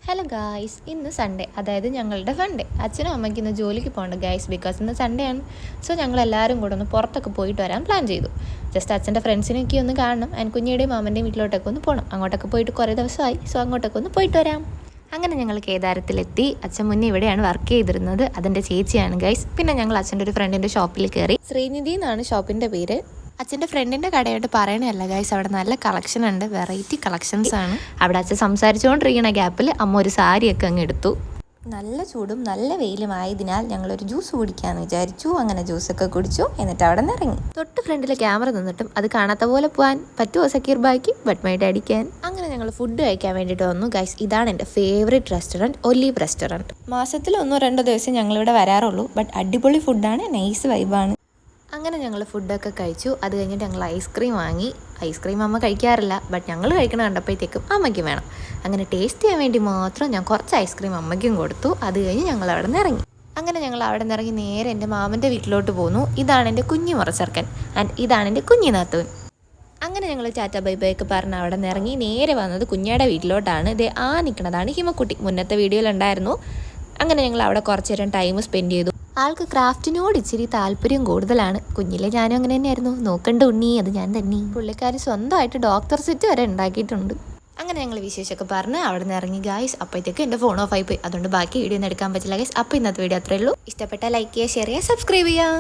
Hello guys, ഇന്ന് Sunday, അതായത് ഞങ്ങളുടെ ഫണ്ടേ. അച്ഛനും അമ്മയ്ക്ക് ഇന്ന് ജോലിക്ക് പോകണ്ട ഗായ്സ്, ബിക്കോസ് ഇന്ന് സൺഡേ ആണ്. സോ ഞങ്ങളെല്ലാവരും കൂടെ ഒന്ന് പുറത്തൊക്കെ പോയിട്ട് വരാൻ പ്ലാൻ ചെയ്തു. ജസ്റ്റ് അച്ഛൻ്റെ ഫ്രണ്ട്സിനൊക്കെ ഒന്ന് കാണണം ആൻഡ് കുഞ്ഞിയുടെയും മാമൻ്റെയും വീട്ടിലോട്ടൊക്കെ ഒന്ന് പോകണം. അങ്ങോട്ടൊക്കെ പോയിട്ട് കുറേ ദിവസമായി. സോ അങ്ങോട്ടൊക്കെ ഒന്ന് പോയിട്ട് വരാം. അങ്ങനെ ഞങ്ങൾ കേദാരത്തിലെത്തി. അച്ഛൻ മുന്നേ ഇവിടെയാണ് വർക്ക് ചെയ്തിരുന്നത്. അതിൻ്റെ ചേച്ചിയാണ് ഗൈസ്. പിന്നെ ഞങ്ങൾ അച്ഛൻ്റെ ഒരു ഫ്രണ്ടിൻ്റെ ഷോപ്പിൽ കയറി. ശ്രീനിധി എന്നാണ് ഷോപ്പിൻ്റെ പേര്. അച്ഛൻ്റെ ഫ്രണ്ടിൻ്റെ കടയായിട്ട് പറയണല്ല ഗൈസ്, അവിടെ നല്ല കളക്ഷൻ ഉണ്ട്, വെറൈറ്റി കളക്ഷൻസ് ആണ്. അവിടെ അച്ഛൻ സംസാരിച്ചുകൊണ്ടിരിക്കുന്ന ഗ്യാപ്പിൽ അമ്മ ഒരു സാരിയൊക്കെ അങ്ങ് എടുത്തു. നല്ല ചൂടും നല്ല വെയിലും ആയതിനാൽ ഞങ്ങളൊരു ജ്യൂസ് കുടിക്കാമെന്ന് വിചാരിച്ചു. അങ്ങനെ ജ്യൂസൊക്കെ കുടിച്ചു. എന്നിട്ട് അവിടെ നിന്ന് ഇറങ്ങി. തൊട്ട് ഫ്രണ്ടിൽ ക്യാമറ നിന്നിട്ടും അത് കാണാത്ത പോലെ പോകാൻ പറ്റുമോ സക്കീർ ബാക്കി? But my daddy can. അങ്ങനെ ഞങ്ങൾ ഫുഡ് കഴിക്കാൻ വേണ്ടിയിട്ട് വന്നു ഗൈസ്. ഇതാണ് എൻ്റെ ഫേവറേറ്റ് റെസ്റ്റോറൻറ്റ്, ഒലീവ് റെസ്റ്റോറൻറ്റ്. മാസത്തിൽ 1-2 ദിവസം ഞങ്ങളിവിടെ വരാറുള്ളൂ. ബട്ട് അടിപൊളി ഫുഡാണ്, നൈസ് വൈബാണ്. അങ്ങനെ ഞങ്ങൾ ഫുഡൊക്കെ കഴിച്ചു. അത് കഴിഞ്ഞിട്ട് ഞങ്ങൾ ഐസ്ക്രീം വാങ്ങി. ഐസ്ക്രീം അമ്മ കഴിക്കാറില്ല, ബട്ട് ഞങ്ങൾ കഴിക്കണ കണ്ടപ്പോഴത്തേക്കും അമ്മയ്ക്ക് വേണം. അങ്ങനെ ടേസ്റ്റ് ചെയ്യാൻ വേണ്ടി മാത്രം ഞാൻ കുറച്ച് ഐസ്ക്രീം അമ്മയ്ക്കും കൊടുത്തു. അത് കഴിഞ്ഞ് ഞങ്ങൾ അവിടെ നിന്ന് ഇറങ്ങി. അങ്ങനെ ഞങ്ങൾ അവിടെ നിന്ന് ഇറങ്ങി നേരെ എൻ്റെ മാമൻ്റെ വീട്ടിലോട്ട് പോന്നു. ഇതാണ് എൻ്റെ കുഞ്ഞു മുറച്ചെറുക്കൻ ആൻഡ് ഇതാണ് എൻ്റെ കുഞ്ഞു നാത്തൂൻ. അങ്ങനെ ഞങ്ങൾ ടാറ്റ ബൈ ബൈ ഒക്കെ പറഞ്ഞ് അവിടെ നിന്ന് ഇറങ്ങി നേരെ വന്നത് കുഞ്ഞയുടെ വീട്ടിലോട്ടാണ്. ഇതേ ആ നിൽക്കുന്നതാണ് ഹിമക്കുട്ടി, മുന്നത്തെ വീഡിയോയിലുണ്ടായിരുന്നു. അങ്ങനെ ഞങ്ങൾ അവിടെ കുറച്ച് നേരം ടൈം സ്പെൻഡ് ചെയ്തു. ആൾക്ക് ക്രാഫ്റ്റിനോട് ഇച്ചിരി താല്പര്യം കൂടുതലാണ്. കുഞ്ഞിലെ ഞാനും അങ്ങനെ തന്നെയായിരുന്നു. നോക്കണ്ട ഉണ്ണി, അത് ഞാൻ തന്നെ. പുള്ളിക്കാരി സ്വന്തമായിട്ട് ഡോക്ടർ സെറ്റ് വരെ ഉണ്ടാക്കിയിട്ടുണ്ട്. അങ്ങനെ ഞങ്ങൾ വിശേഷമൊക്കെ പറഞ്ഞ് അവിടെ നിന്ന് ഇറങ്ങി ഗായ്സ്. അപ്പോഴത്തേക്ക് എൻ്റെ ഫോൺ ഓഫ് ആയി പോയി. അതുകൊണ്ട് ബാക്കി വീഡിയോ ഒന്നും എടുക്കാൻ പറ്റില്ല ഗൈസ്. അപ്പോൾ ഇന്നത്തെ വീഡിയോ അത്രയേ ഉള്ളൂ. ഇഷ്ടപ്പെട്ടാൽ ലൈക്ക് ചെയ്യുക, ഷെയർ ചെയ്യുക, സബ്സ്ക്രൈബ് ചെയ്യുക.